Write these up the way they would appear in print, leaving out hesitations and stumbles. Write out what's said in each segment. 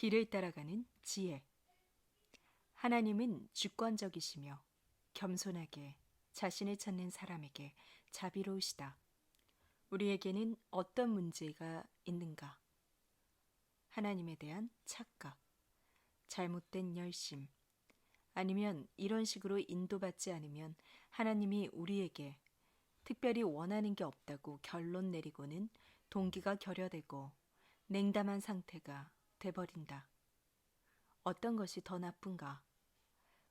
길을 따라가는 지혜. 하나님은 주권적이시며 겸손하게 자신을 찾는 사람에게 자비로우시다. 우리에게는 어떤 문제가 있는가? 하나님에 대한 착각, 잘못된 열심, 아니면 이런 식으로 인도받지 않으면 하나님이 우리에게 특별히 원하는 게 없다고 결론 내리고는 동기가 결여되고 냉담한 상태가 돼버린다. 어떤 것이 더 나쁜가?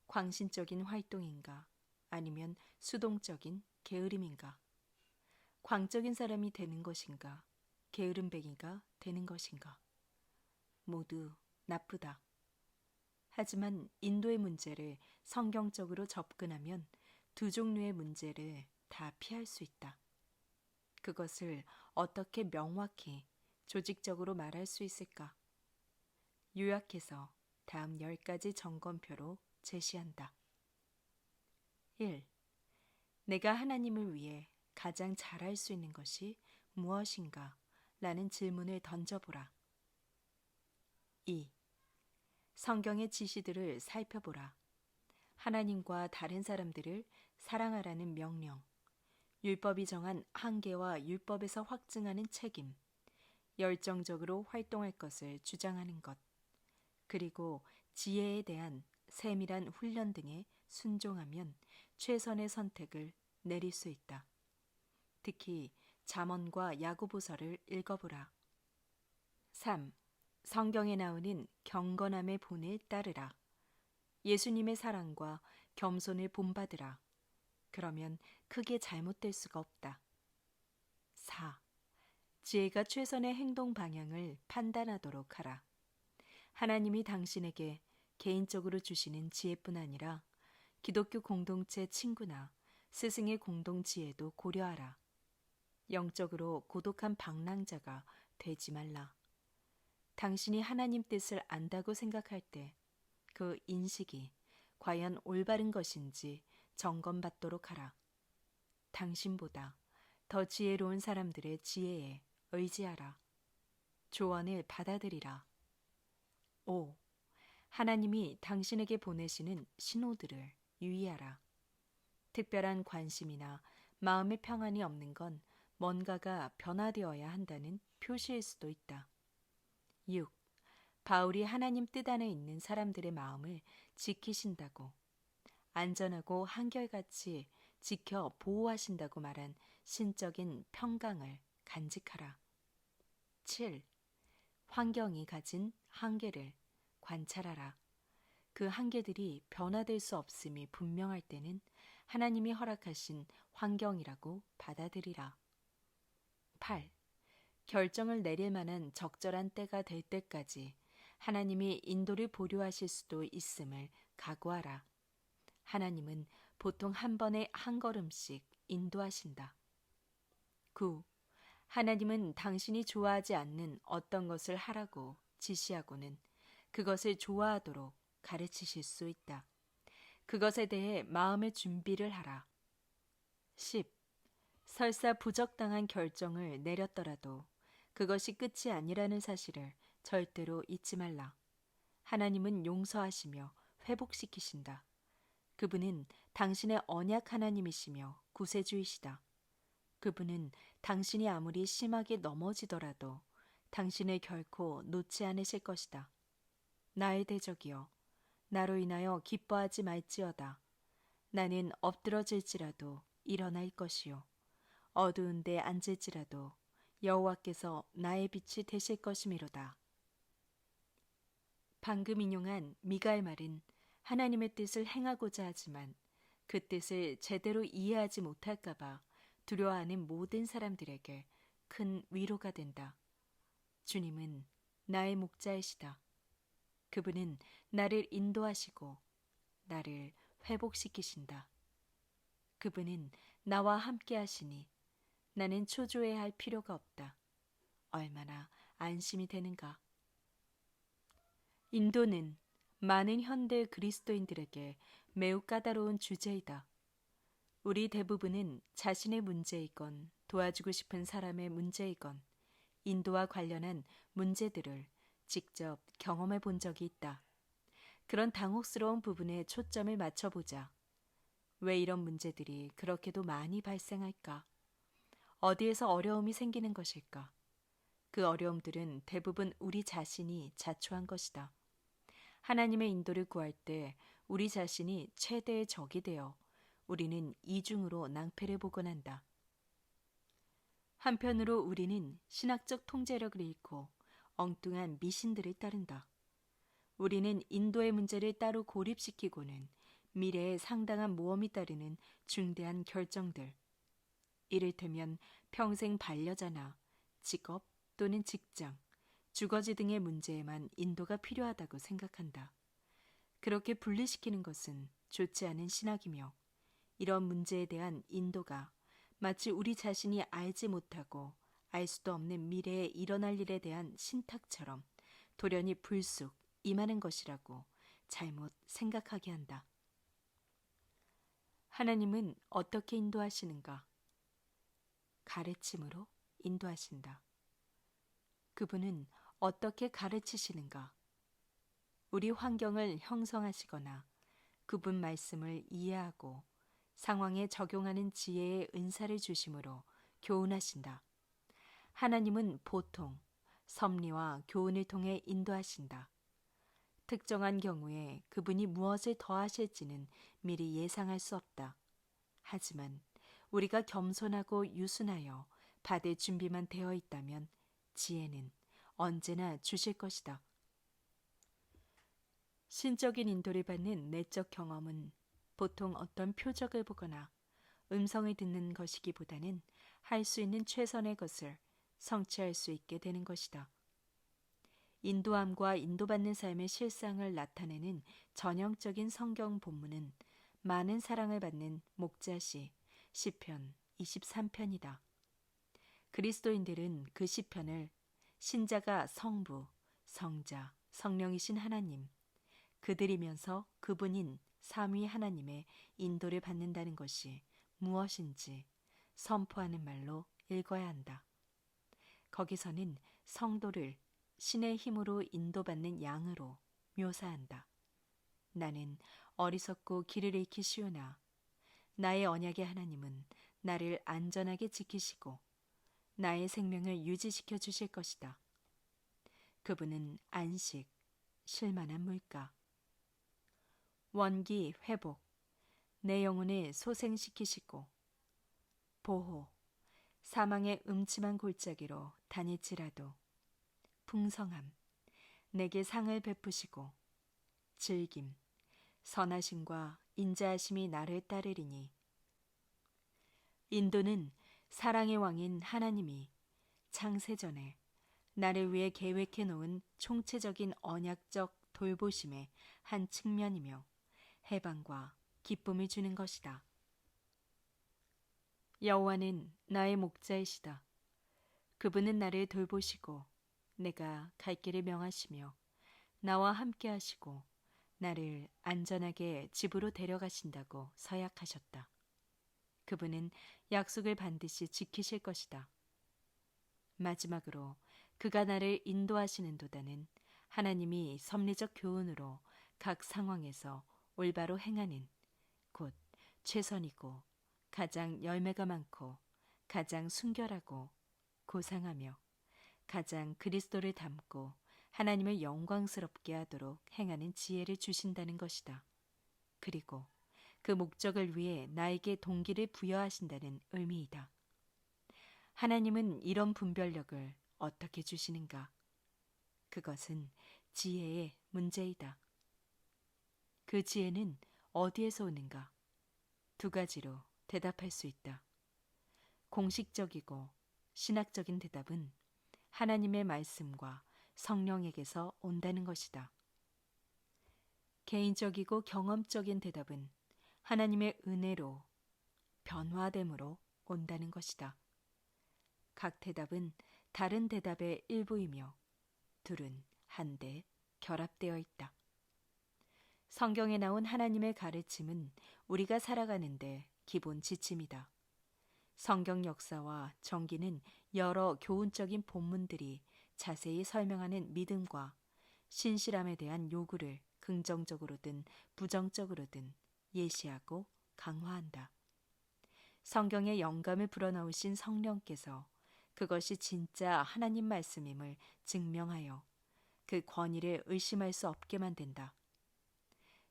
광신적인 활동인가? 아니면 수동적인 게으름인가? 광적인 사람이 되는 것인가? 게으름뱅이가 되는 것인가? 모두 나쁘다. 하지만 인도의 문제를 성경적으로 접근하면 두 종류의 문제를 다 피할 수 있다. 그것을 어떻게 명확히 조직적으로 말할 수 있을까? 요약해서 다음 10가지 점검표로 제시한다. 1. 내가 하나님을 위해 가장 잘할 수 있는 것이 무엇인가? 라는 질문을 던져보라. 2. 성경의 지시들을 살펴보라. 하나님과 다른 사람들을 사랑하라는 명령, 율법이 정한 한계와 율법에서 확증하는 책임, 열정적으로 활동할 것을 주장하는 것, 그리고 지혜에 대한 세밀한 훈련 등에 순종하면 최선의 선택을 내릴 수 있다. 특히 잠언과 야고보서를 읽어보라. 3. 성경에 나오는 경건함의 본을 따르라. 예수님의 사랑과 겸손을 본받으라. 그러면 크게 잘못될 수가 없다. 4. 지혜가 최선의 행동 방향을 판단하도록 하라. 하나님이 당신에게 개인적으로 주시는 지혜뿐 아니라 기독교 공동체 친구나 스승의 공동 지혜도 고려하라. 영적으로 고독한 방랑자가 되지 말라. 당신이 하나님 뜻을 안다고 생각할 때 그 인식이 과연 올바른 것인지 점검받도록 하라. 당신보다 더 지혜로운 사람들의 지혜에 의지하라. 조언을 받아들이라. 5. 하나님이 당신에게 보내시는 신호들을 유의하라. 특별한 관심이나 마음의 평안이 없는 건 뭔가가 변화되어야 한다는 표시일 수도 있다. 6. 바울이 하나님 뜻 안에 있는 사람들의 마음을 지키신다고, 안전하고 한결같이 지켜 보호하신다고 말한 신적인 평강을 간직하라. 7. 환경이 가진 한계를 관찰하라. 그 한계들이 변화될 수 없음이 분명할 때는 하나님이 허락하신 환경이라고 받아들이라. 8. 결정을 내릴 만한 적절한 때가 될 때까지 하나님이 인도를 보류하실 수도 있음을 각오하라. 하나님은 보통 한 번에 한 걸음씩 인도하신다. 9. 하나님은 당신이 좋아하지 않는 어떤 것을 하라고 지시하고는 그것을 좋아하도록 가르치실 수 있다. 그것에 대해 마음의 준비를 하라. 10. 설사 부적당한 결정을 내렸더라도 그것이 끝이 아니라는 사실을 절대로 잊지 말라. 하나님은 용서하시며 회복시키신다. 그분은 당신의 언약 하나님이시며 구세주이시다. 그분은 당신이 아무리 심하게 넘어지더라도 당신을 결코 놓지 않으실 것이다. 나의 대적이여, 나로 인하여 기뻐하지 말지어다. 나는 엎드러질지라도 일어날 것이요, 어두운 데 앉을지라도 여호와께서 나의 빛이 되실 것이미로다. 방금 인용한 미가의 말은 하나님의 뜻을 행하고자 하지만 그 뜻을 제대로 이해하지 못할까봐 두려워하는 모든 사람들에게 큰 위로가 된다. 주님은 나의 목자이시다. 그분은 나를 인도하시고 나를 회복시키신다. 그분은 나와 함께 하시니 나는 초조해할 필요가 없다. 얼마나 안심이 되는가. 인도는 많은 현대 그리스도인들에게 매우 까다로운 주제이다. 우리 대부분은 자신의 문제이건 도와주고 싶은 사람의 문제이건 인도와 관련한 문제들을 직접 경험해 본 적이 있다. 그런 당혹스러운 부분에 초점을 맞춰보자. 왜 이런 문제들이 그렇게도 많이 발생할까? 어디에서 어려움이 생기는 것일까? 그 어려움들은 대부분 우리 자신이 자초한 것이다. 하나님의 인도를 구할 때 우리 자신이 최대의 적이 되어 우리는 이중으로 낭패를 보곤 한다. 한편으로 우리는 신학적 통제력을 잃고 엉뚱한 미신들을 따른다. 우리는 인도의 문제를 따로 고립시키고는 미래에 상당한 모험이 따르는 중대한 결정들, 이를테면 평생 반려자나 직업 또는 직장, 주거지 등의 문제에만 인도가 필요하다고 생각한다. 그렇게 분리시키는 것은 좋지 않은 신학이며 이런 문제에 대한 인도가 마치 우리 자신이 알지 못하고 알 수도 없는 미래에 일어날 일에 대한 신탁처럼 돌연히 불쑥 임하는 것이라고 잘못 생각하게 한다. 하나님은 어떻게 인도하시는가? 가르침으로 인도하신다. 그분은 어떻게 가르치시는가? 우리 환경을 형성하시거나 그분 말씀을 이해하고 상황에 적용하는 지혜의 은사를 주심으로 교훈하신다. 하나님은 보통 섭리와 교훈을 통해 인도하신다. 특정한 경우에 그분이 무엇을 더하실지는 미리 예상할 수 없다. 하지만 우리가 겸손하고 유순하여 받을 준비만 되어 있다면 지혜는 언제나 주실 것이다. 신적인 인도를 받는 내적 경험은 보통 어떤 표적을 보거나 음성을 듣는 것이기보다는 할 수 있는 최선의 것을 성취할 수 있게 되는 것이다. 인도함과 인도받는 삶의 실상을 나타내는 전형적인 성경 본문은 많은 사랑을 받는 목자시 시편 23편이다. 그리스도인들은 그 시편을 신자가 성부, 성자, 성령이신 하나님, 그들이면서 그분인 삼위 하나님의 인도를 받는다는 것이 무엇인지 선포하는 말로 읽어야 한다. 거기서는 성도를 신의 힘으로 인도받는 양으로 묘사한다. 나는 어리석고 길을 잃기 쉬우나 나의 언약의 하나님은 나를 안전하게 지키시고 나의 생명을 유지시켜 주실 것이다. 그분은 안식, 쉴만한 물가, 원기, 회복, 내 영혼을 소생시키시고 보호, 사망의 음침한 골짜기로 다닐지라도 풍성함, 내게 상을 베푸시고 즐김, 선하심과 인자하심이 나를 따르리니 인도는 사랑의 왕인 하나님이 창세전에 나를 위해 계획해 놓은 총체적인 언약적 돌보심의 한 측면이며 해방과 기쁨을 주는 것이다. 여호와는 나의 목자이시다. 그분은 나를 돌보시고 내가 갈 길을 명하시며 나와 함께 하시고 나를 안전하게 집으로 데려가신다고 서약하셨다. 그분은 약속을 반드시 지키실 것이다. 마지막으로 그가 나를 인도하시는 도다는 하나님이 섭리적 교훈으로 각 상황에서 올바로 행하는 곧 최선이고 가장 열매가 많고 가장 순결하고 고상하며 가장 그리스도를 닮고 하나님을 영광스럽게 하도록 행하는 지혜를 주신다는 것이다. 그리고 그 목적을 위해 나에게 동기를 부여하신다는 의미이다. 하나님은 이런 분별력을 어떻게 주시는가? 그것은 지혜의 문제이다. 그 지혜는 어디에서 오는가? 두 가지로 대답할 수 있다. 공식적이고 신학적인 대답은 하나님의 말씀과 성령에게서 온다는 것이다. 개인적이고 경험적인 대답은 하나님의 은혜로 변화됨으로 온다는 것이다. 각 대답은 다른 대답의 일부이며 둘은 한데 결합되어 있다. 성경에 나온 하나님의 가르침은 우리가 살아가는데 기본 지침이다. 성경 역사와 정기는 여러 교훈적인 본문들이 자세히 설명하는 믿음과 신실함에 대한 요구를 긍정적으로든 부정적으로든 예시하고 강화한다. 성경의 영감을 불어넣으신 성령께서 그것이 진짜 하나님 말씀임을 증명하여 그 권위를 의심할 수 없게 만든다.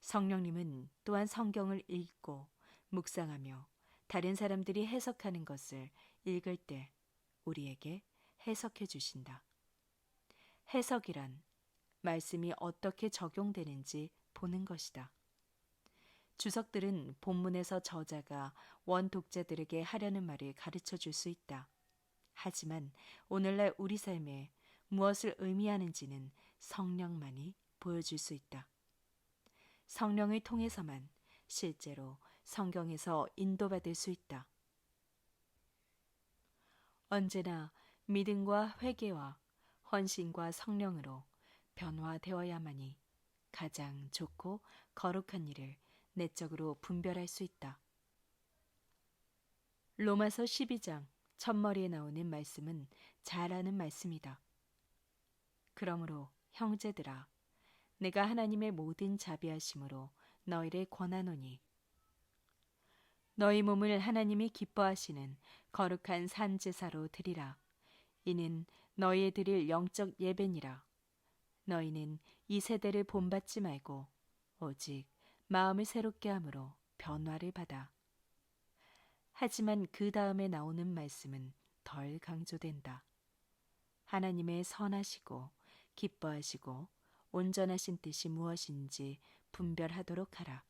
성령님은 또한 성경을 읽고 묵상하며 다른 사람들이 해석하는 것을 읽을 때 우리에게 해석해 주신다. 해석이란 말씀이 어떻게 적용되는지 보는 것이다. 주석들은 본문에서 저자가 원독자들에게 하려는 말을 가르쳐 줄 수 있다. 하지만 오늘날 우리 삶에 무엇을 의미하는지는 성령만이 보여줄 수 있다. 성령을 통해서만 실제로 성경에서 인도받을 수 있다. 언제나 믿음과 회개와 헌신과 성령으로 변화되어야만이 가장 좋고 거룩한 일을 내적으로 분별할 수 있다. 로마서 12장 첫머리에 나오는 말씀은 잘 아는 말씀이다. 그러므로 형제들아, 내가 하나님의 모든 자비하심으로 너희를 권하노니 너희 몸을 하나님이 기뻐하시는 거룩한 산 제사로 드리라. 이는 너희의 드릴 영적 예배니라. 너희는 이 세대를 본받지 말고 오직 마음을 새롭게 함으로 변화를 받아. 하지만 그 다음에 나오는 말씀은 덜 강조된다. 하나님의 선하시고 기뻐하시고 온전하신 뜻이 무엇인지 분별하도록 하라.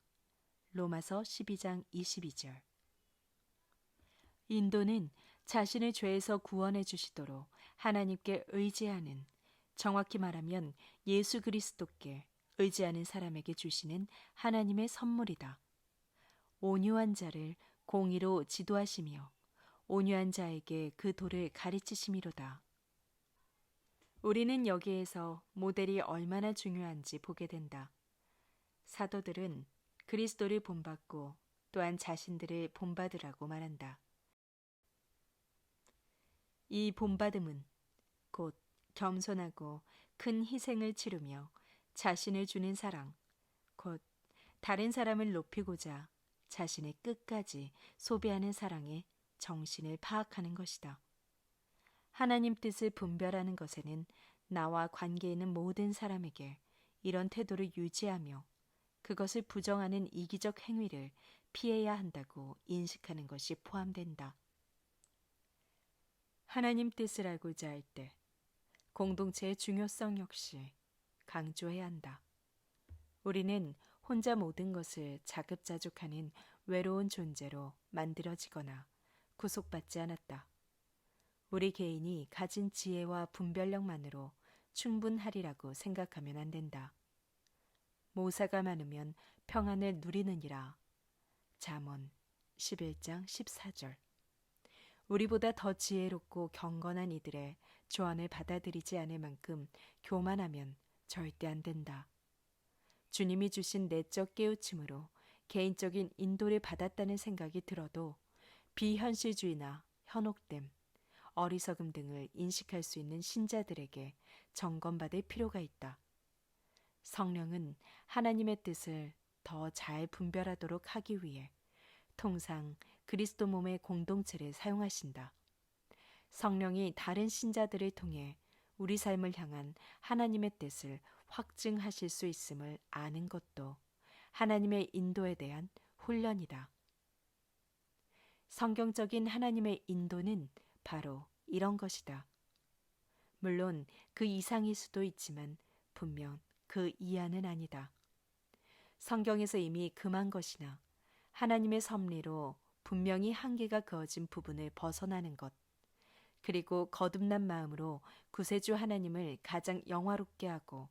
로마서 12장 22절. 인도는 자신을 죄에서 구원해 주시도록 하나님께 의지하는, 정확히 말하면 예수 그리스도께 의지하는 사람에게 주시는 하나님의 선물이다. 온유한 자를 공의로 지도하시며 온유한 자에게 그 도를 가르치심이로다. 우리는 여기에서 모델이 얼마나 중요한지 보게 된다. 사도들은 그리스도를 본받고 또한 자신들을 본받으라고 말한다. 이 본받음은 곧 겸손하고 큰 희생을 치르며 자신을 주는 사랑, 곧 다른 사람을 높이고자 자신의 끝까지 소비하는 사랑의 정신을 파악하는 것이다. 하나님 뜻을 분별하는 것에는 나와 관계 있는 모든 사람에게 이런 태도를 유지하며 그것을 부정하는 이기적 행위를 피해야 한다고 인식하는 것이 포함된다. 하나님 뜻을 알고자 할 때 공동체의 중요성 역시 강조해야 한다. 우리는 혼자 모든 것을 자급자족하는 외로운 존재로 만들어지거나 구속받지 않았다. 우리 개인이 가진 지혜와 분별력만으로 충분하리라고 생각하면 안 된다. 모사가 많으면 평안을 누리느니라. 잠언 11장 14절. 우리보다 더 지혜롭고 경건한 이들의 조언을 받아들이지 않을 만큼 교만하면 절대 안 된다. 주님이 주신 내적 깨우침으로 개인적인 인도를 받았다는 생각이 들어도 비현실주의나 현혹됨, 어리석음 등을 인식할 수 있는 신자들에게 점검받을 필요가 있다. 성령은 하나님의 뜻을 더 잘 분별하도록 하기 위해 통상 그리스도 몸의 공동체를 사용하신다. 성령이 다른 신자들을 통해 우리 삶을 향한 하나님의 뜻을 확증하실 수 있음을 아는 것도 하나님의 인도에 대한 훈련이다. 성경적인 하나님의 인도는 바로 이런 것이다. 물론 그 이상일 수도 있지만 분명 그 이하는 아니다. 성경에서 이미 금한 것이나 하나님의 섭리로 분명히 한계가 그어진 부분을 벗어나는 것, 그리고 거듭난 마음으로 구세주 하나님을 가장 영화롭게 하고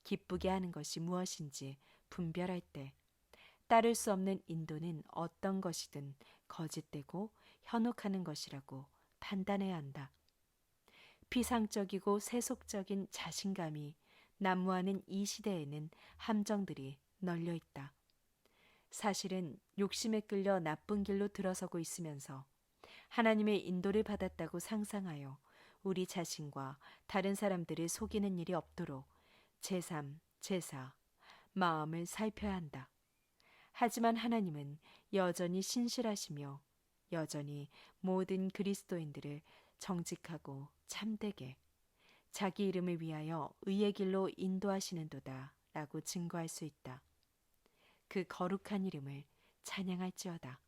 기쁘게 하는 것이 무엇인지 분별할 때 따를 수 없는 인도는 어떤 것이든 거짓되고 현혹하는 것이라고 판단해야 한다. 피상적이고 세속적인 자신감이 난무하는 이 시대에는 함정들이 널려 있다. 사실은 욕심에 끌려 나쁜 길로 들어서고 있으면서 하나님의 인도를 받았다고 상상하여 우리 자신과 다른 사람들을 속이는 일이 없도록 제3, 제4, 마음을 살펴야 한다. 하지만 하나님은 여전히 신실하시며 여전히 모든 그리스도인들을 정직하고 참되게 자기 이름을 위하여 의의 길로 인도하시는도다 라고 증거할 수 있다. 그 거룩한 이름을 찬양할지어다.